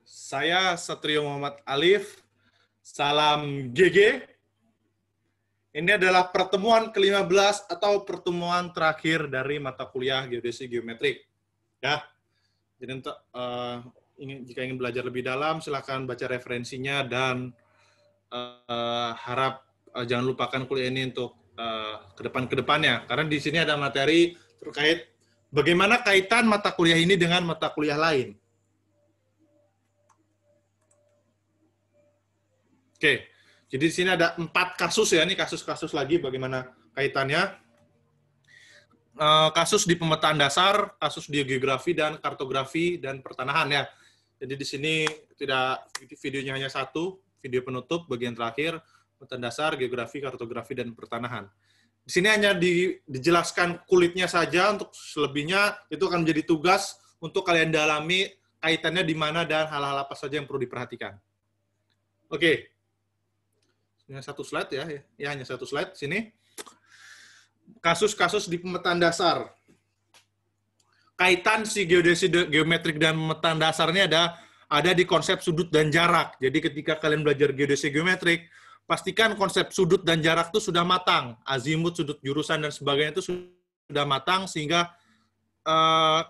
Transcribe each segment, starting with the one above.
saya Satrio Muhammad Alif. Salam GG. Ini adalah pertemuan ke-15 atau pertemuan terakhir dari mata kuliah Geodesi Geometrik. Ya. Jadi untuk jika ingin belajar lebih dalam, silakan baca referensinya dan harap jangan lupakan kuliah ini untuk ke depannya. Karena di sini ada materi terkait bagaimana kaitan mata kuliah ini dengan mata kuliah lain. Oke, jadi di sini ada 4 kasus ya, ini kasus-kasus lagi bagaimana kaitannya. Kasus di pemetaan dasar, kasus di geografi dan kartografi dan pertanahan ya. Jadi di sini tidak videonya hanya satu, video penutup bagian terakhir, pemetaan dasar, geografi, kartografi dan pertanahan. Di sini hanya dijelaskan kulitnya saja, untuk selebihnya itu akan menjadi tugas untuk kalian dalami kaitannya di mana dan hal-hal apa saja yang perlu diperhatikan. Oke. Hanya satu slide ya hanya satu slide sini. Kasus-kasus di pemetaan dasar. Kaitan si geodesi geometrik dan pemetaan dasar ini ada di konsep sudut dan jarak. Jadi ketika kalian belajar geodesi geometrik, pastikan konsep sudut dan jarak itu sudah matang. Azimut, sudut jurusan dan sebagainya itu sudah matang sehingga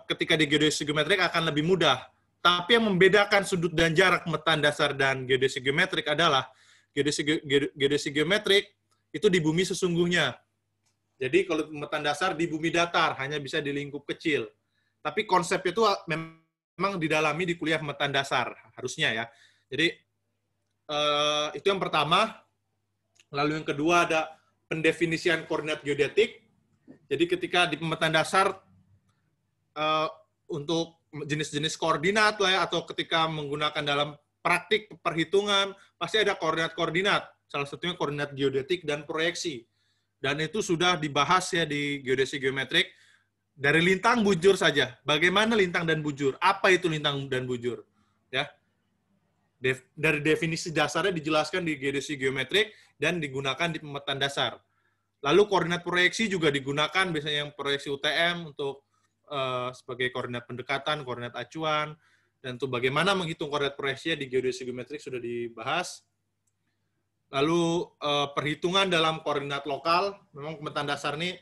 ketika di geodesi geometrik akan lebih mudah. Tapi yang membedakan sudut dan jarak pemetaan dasar dan geodesi geometrik adalah geodesi geometrik itu di bumi sesungguhnya. Jadi kalau pemetaan dasar di bumi datar, hanya bisa di lingkup kecil. Tapi konsepnya itu memang didalami di kuliah pemetaan dasar, harusnya ya. Jadi itu yang pertama. Lalu yang kedua ada pendefinisian koordinat geodetik. Jadi ketika di pemetaan dasar untuk jenis-jenis koordinat lah ya, atau ketika menggunakan dalam praktik perhitungan, pasti ada koordinat-koordinat. Salah satunya koordinat geodetik dan proyeksi. Dan itu sudah dibahas ya di geodesi geometrik. Dari lintang bujur saja. Bagaimana lintang dan bujur? Apa itu lintang dan bujur? Ya. Dari definisi dasarnya dijelaskan di geodesi geometrik dan digunakan di pemetaan dasar. Lalu koordinat proyeksi juga digunakan, biasanya yang proyeksi UTM untuk sebagai koordinat pendekatan, koordinat acuan. Dan untuk bagaimana menghitung koordinat proyeksinya di geodesi geometrik sudah dibahas. Lalu perhitungan dalam koordinat lokal, memang pemetaan dasar ini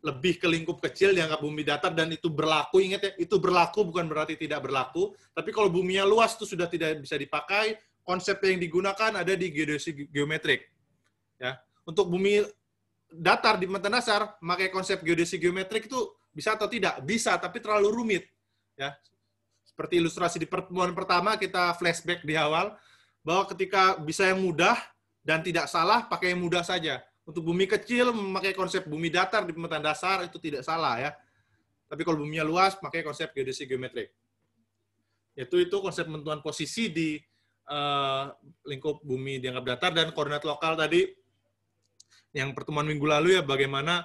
lebih ke lingkup kecil, dianggap bumi datar, dan itu berlaku, ingat ya, itu berlaku bukan berarti tidak berlaku. Tapi kalau buminya luas itu sudah tidak bisa dipakai, konsep yang digunakan ada di geodesi geometrik. Ya. Untuk bumi datar di pemetaan dasar, memakai konsep geodesi geometrik itu bisa atau tidak? Bisa, tapi terlalu rumit. Ya. Seperti ilustrasi di pertemuan pertama, kita flashback di awal, bahwa ketika bisa yang mudah dan tidak salah, pakai yang mudah saja. Untuk bumi kecil, memakai konsep bumi datar di pemetaan dasar, itu tidak salah ya. Tapi kalau buminya luas, pakai konsep geodesi geometrik. Itu konsep penentuan posisi di lingkup bumi dianggap datar, dan koordinat lokal tadi, yang pertemuan minggu lalu ya, bagaimana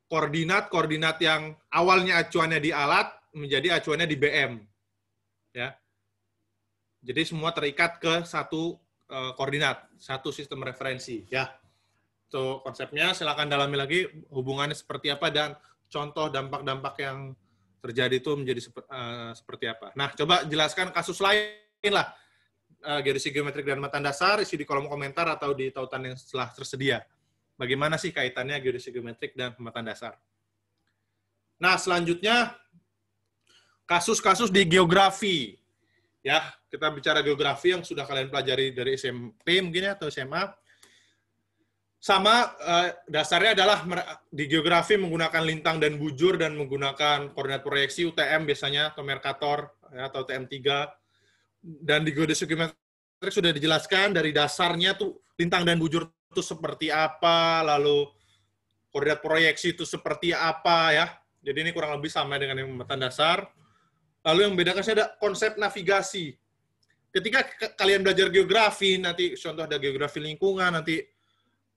koordinat yang awalnya acuannya di alat menjadi acuannya di BM, ya. Jadi semua terikat ke satu koordinat, satu sistem referensi, ya. Itu konsepnya. Silakan dalami lagi hubungannya seperti apa dan contoh dampak-dampak yang terjadi itu menjadi seperti apa. Nah, coba jelaskan kasus lain lah, geodesi geometrik dan pemetaan dasar, isi di kolom komentar atau di tautan yang telah tersedia. Bagaimana sih kaitannya geodesi geometrik dan pemetaan dasar? Nah, selanjutnya kasus-kasus di geografi. Ya, kita bicara geografi yang sudah kalian pelajari dari SMP mungkin ya, atau SMA. Sama dasarnya adalah di geografi menggunakan lintang dan bujur dan menggunakan koordinat proyeksi UTM biasanya, atau Mercator ya, atau TM3. Dan di geodesi geometrik sudah dijelaskan dari dasarnya tuh lintang dan bujur itu seperti apa, lalu koordinat proyeksi itu seperti apa ya. Jadi ini kurang lebih sama dengan yang pemetaan dasar. Lalu yang membedakan ada konsep navigasi. Ketika kalian belajar geografi, nanti contoh ada geografi lingkungan, nanti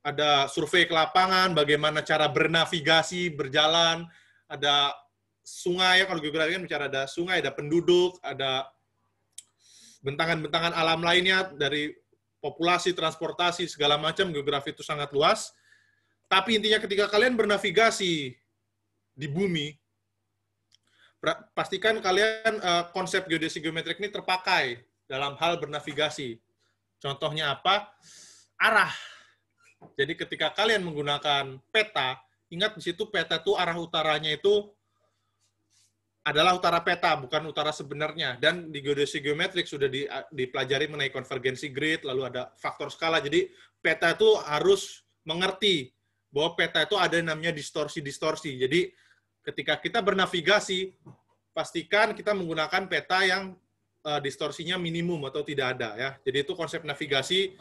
ada survei ke lapangan, bagaimana cara bernavigasi, berjalan, ada sungai, ya kalau geografi kan bicara ada sungai, ada penduduk, ada bentangan-bentangan alam lainnya, dari populasi, transportasi, segala macam, geografi itu sangat luas. Tapi intinya ketika kalian bernavigasi di bumi, pastikan kalian konsep geodesi geometrik ini terpakai dalam hal bernavigasi. Contohnya apa? Arah. Jadi ketika kalian menggunakan peta, ingat di situ peta itu arah utaranya itu adalah utara peta, bukan utara sebenarnya. Dan di geodesi geometrik sudah dipelajari mengenai konvergensi grid, lalu ada faktor skala. Jadi peta itu harus mengerti bahwa peta itu ada yang namanya distorsi-distorsi. Jadi ketika kita bernavigasi, pastikan kita menggunakan peta yang distorsinya minimum atau tidak ada, ya. Jadi itu konsep navigasi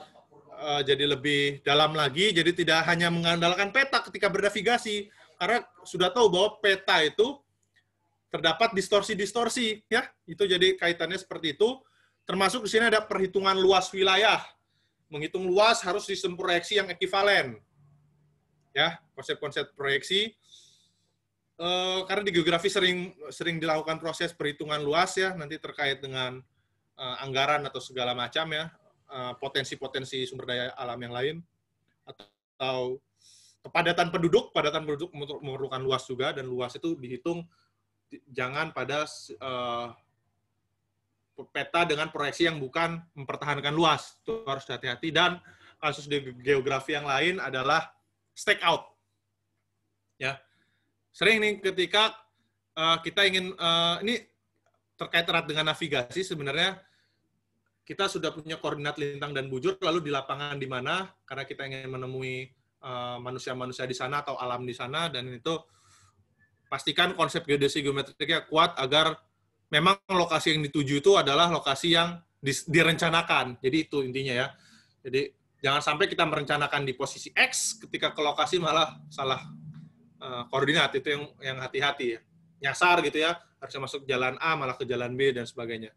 jadi lebih dalam lagi. Jadi tidak hanya mengandalkan peta ketika bernavigasi, karena sudah tahu bahwa peta itu terdapat distorsi-distorsi, ya. Itu jadi kaitannya seperti itu. Termasuk di sini ada perhitungan luas wilayah. Menghitung luas harus sistem proyeksi yang ekivalen. Ya, konsep-konsep proyeksi. Karena di geografi sering dilakukan proses perhitungan luas, ya, nanti terkait dengan anggaran atau segala macam, ya, potensi-potensi sumber daya alam yang lain, atau kepadatan penduduk memerlukan luas juga, dan luas itu dihitung jangan pada peta dengan proyeksi yang bukan mempertahankan luas. Itu harus hati-hati. Dan kasus di geografi yang lain adalah stake out. Ya. Sering nih ketika kita ingin, ini terkait erat dengan navigasi, sebenarnya kita sudah punya koordinat lintang dan bujur, lalu di lapangan di mana, karena kita ingin menemui manusia-manusia di sana atau alam di sana, dan itu pastikan konsep geodesi geometriknya kuat agar memang lokasi yang dituju itu adalah lokasi yang direncanakan. Jadi itu intinya, ya. Jadi jangan sampai kita merencanakan di posisi X, ketika ke lokasi malah salah koordinat. Itu yang hati-hati, ya. Nyasar gitu, ya, harusnya masuk jalan A malah ke jalan B dan sebagainya.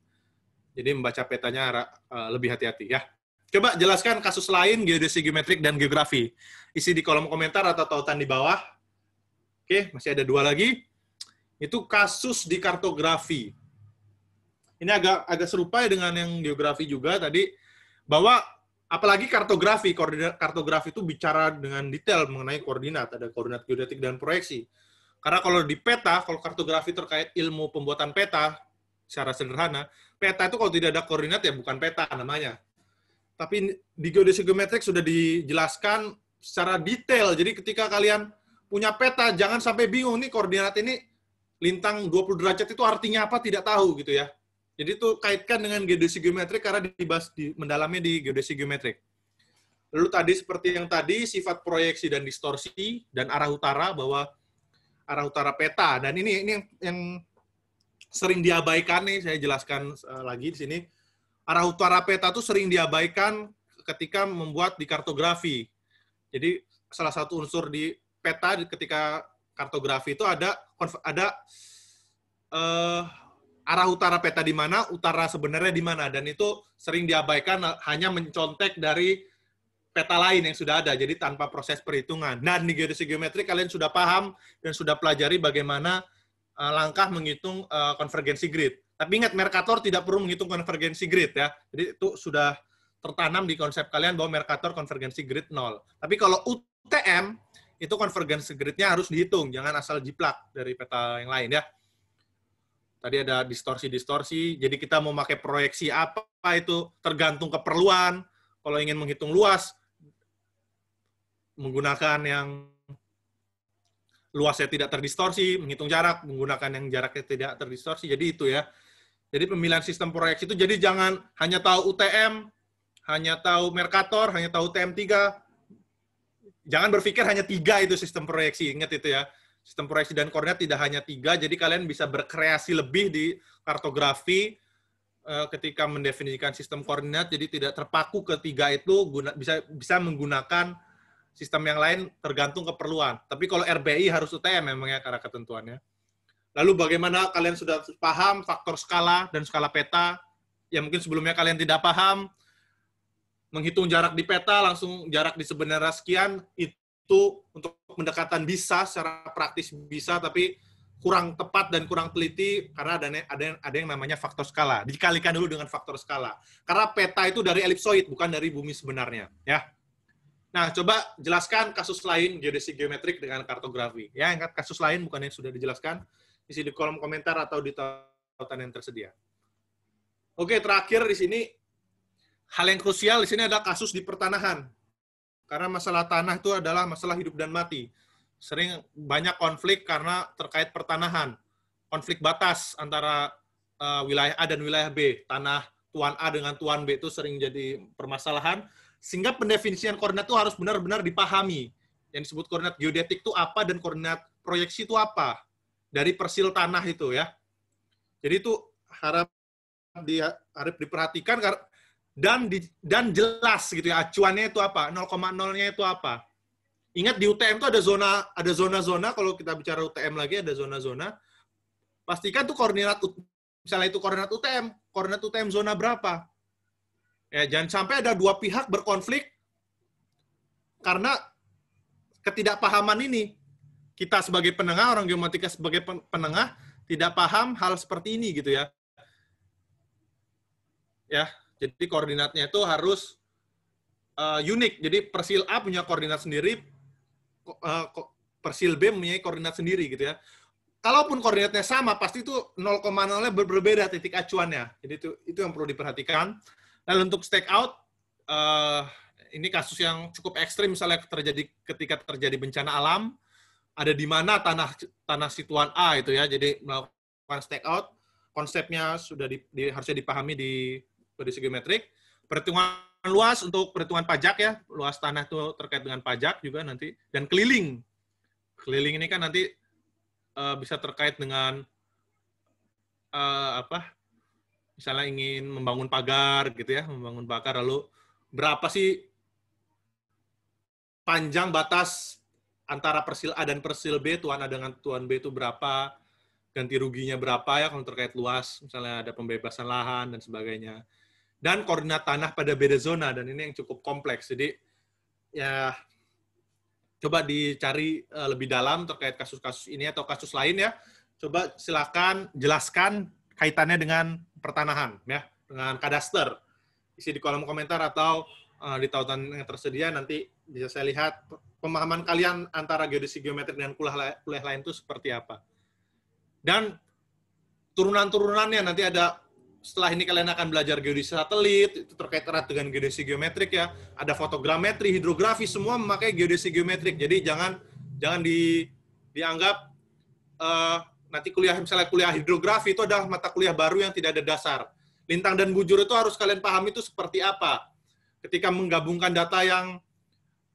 Jadi membaca petanya lebih hati-hati, ya. Coba jelaskan kasus lain geodesi geometrik dan geografi. Isi di kolom komentar atau tautan di bawah. Oke, masih ada 2 lagi. Itu kasus di kartografi. Ini agak serupa dengan yang geografi juga tadi, bahwa apalagi kartografi itu bicara dengan detail mengenai koordinat, ada koordinat geodetik dan proyeksi. Karena kalau di peta, kalau kartografi terkait ilmu pembuatan peta, secara sederhana, peta itu kalau tidak ada koordinat ya bukan peta namanya. Tapi di geodesi geometrik sudah dijelaskan secara detail. Jadi ketika kalian punya peta, jangan sampai bingung nih koordinat ini lintang 20 derajat itu artinya apa, tidak tahu gitu, ya. Jadi itu kaitkan dengan geodesi geometrik karena dibahas mendalamnya di geodesi geometrik. Lalu tadi seperti yang tadi, sifat proyeksi dan distorsi dan arah utara, bahwa arah utara peta, dan ini yang sering diabaikan nih, saya jelaskan lagi di sini. Arah utara peta itu sering diabaikan ketika membuat di kartografi. Jadi salah satu unsur di peta ketika kartografi itu ada arah utara peta di mana, utara sebenarnya di mana, dan itu sering diabaikan, hanya mencontek dari peta lain yang sudah ada, jadi tanpa proses perhitungan. Dan di geodesi geometrik kalian sudah paham dan sudah pelajari bagaimana langkah menghitung konvergensi grid. Tapi ingat, Mercator tidak perlu menghitung konvergensi grid, ya. Jadi itu sudah tertanam di konsep kalian bahwa Mercator konvergensi grid 0. Tapi kalau UTM, itu konvergensi gridnya harus dihitung, jangan asal jiplak dari peta yang lain, ya. Tadi ada distorsi-distorsi, jadi kita mau pakai proyeksi apa, itu tergantung keperluan. Kalau ingin menghitung luas, menggunakan yang luasnya tidak terdistorsi, menghitung jarak, menggunakan yang jaraknya tidak terdistorsi, jadi itu, ya. Jadi pemilihan sistem proyeksi itu, jadi jangan hanya tahu UTM, hanya tahu Mercator, hanya tahu UTM3, jangan berpikir hanya 3 itu sistem proyeksi, ingat itu, ya. Sistem proyeksi dan koordinat tidak hanya 3, jadi kalian bisa berkreasi lebih di kartografi ketika mendefinisikan sistem koordinat, jadi tidak terpaku ke 3 itu, bisa menggunakan sistem yang lain tergantung keperluan. Tapi kalau RBI harus UTM memangnya karena ketentuannya. Lalu bagaimana kalian sudah paham faktor skala dan skala peta, yang mungkin sebelumnya kalian tidak paham, menghitung jarak di peta, langsung jarak di sebenarnya sekian, itu untuk pendekatan bisa, secara praktis bisa, tapi kurang tepat dan kurang teliti, karena ada yang namanya faktor skala. Dikalikan dulu dengan faktor skala. Karena peta itu dari elipsoid, bukan dari bumi sebenarnya. Ya. Nah, coba jelaskan kasus lain geodesi geometrik dengan kartografi. Ya, ingat kasus lain bukan yang sudah dijelaskan. isi di kolom komentar atau di tautan yang tersedia. Oke, terakhir di sini, hal yang krusial di sini adalah kasus di pertanahan. Karena masalah tanah itu adalah masalah hidup dan mati. Sering banyak konflik karena terkait pertanahan. Konflik batas antara wilayah A dan wilayah B. Tanah tuan A dengan tuan B itu sering jadi permasalahan. Sehingga pendefinisian koordinat itu harus benar-benar dipahami. Yang disebut koordinat geodetik itu apa dan koordinat proyeksi itu apa. Dari persil tanah itu ya. Jadi itu harap diperhatikan dan jelas gitu ya, acuannya itu apa, 0,0-nya itu apa. Ingat di UTM itu ada zona-zona, kalau kita bicara UTM lagi ada zona-zona. Pastikan tuh koordinat, misalnya itu koordinat UTM zona berapa. Ya, jangan sampai ada dua pihak berkonflik karena ketidakpahaman ini. Kita sebagai penengah, orang geomatika sebagai penengah tidak paham hal seperti ini gitu ya. Ya, jadi koordinatnya itu harus unik. Jadi persil A punya koordinat sendiri, persil B mempunyai koordinat sendiri gitu ya. Kalaupun koordinatnya sama, pasti itu 0,0-nya berbeda titik acuannya. Jadi itu yang perlu diperhatikan. Lalu untuk stake out, ini kasus yang cukup ekstrim misalnya ketika terjadi bencana alam, ada di mana tanah situan A itu ya. Jadi melakukan stake out, konsepnya sudah harusnya dipahami di geodesi geometrik. Perhitungan luas untuk perhitungan pajak ya, luas tanah itu terkait dengan pajak juga nanti, dan keliling. Keliling ini kan nanti bisa terkait dengan misalnya ingin membangun pagar gitu ya, membangun pagar, lalu berapa sih panjang batas antara persil A dan persil B, tuan A dengan tuan B itu berapa, ganti ruginya berapa ya kalau terkait luas, misalnya ada pembebasan lahan dan sebagainya. Dan koordinat tanah pada beda zona, dan ini yang cukup kompleks. Jadi ya coba dicari lebih dalam terkait kasus-kasus ini atau kasus lain ya. Coba silakan jelaskan kaitannya dengan pertanahan ya, dengan kadaster. Isi di kolom komentar atau di tautan yang tersedia, nanti bisa saya lihat pemahaman kalian antara geodesi geometrik dengan kuliah lain itu seperti apa. Dan turunan-turunannya nanti ada. Setelah ini kalian akan belajar geodesi satelit, itu terkait erat dengan geodesi geometrik ya. Ada fotogrametri, hidrografi, semua memakai geodesi geometrik. Jadi jangan dianggap nanti misalnya kuliah hidrografi itu adalah mata kuliah baru yang tidak ada dasar. Lintang dan bujur itu harus kalian pahami itu seperti apa. Ketika menggabungkan data yang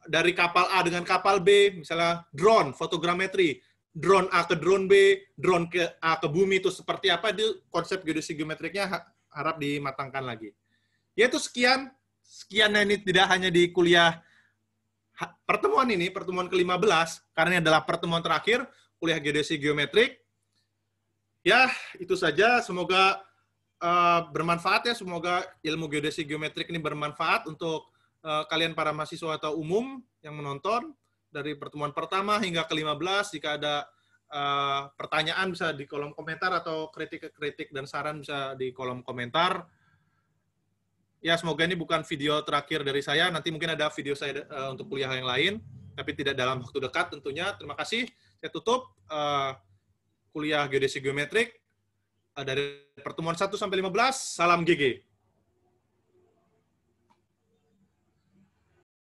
dari kapal A dengan kapal B, misalnya drone, fotogrametri, drone A ke drone B, drone ke A ke bumi itu seperti apa, itu konsep geodesi geometriknya harap dimatangkan lagi. Yaitu sekian ini tidak hanya di kuliah pertemuan ini, pertemuan ke-15, karena ini adalah pertemuan terakhir kuliah geodesi geometrik. Ya, itu saja. Semoga bermanfaat ya, semoga ilmu geodesi geometrik ini bermanfaat untuk kalian para mahasiswa atau umum yang menonton. Dari pertemuan pertama hingga ke-15, jika ada pertanyaan bisa di kolom komentar atau kritik dan saran bisa di kolom komentar. Ya, semoga ini bukan video terakhir dari saya, nanti mungkin ada video saya untuk kuliah yang lain, tapi tidak dalam waktu dekat tentunya. Terima kasih, saya tutup kuliah geodesi geometrik dari pertemuan 1 sampai 15, salam GG.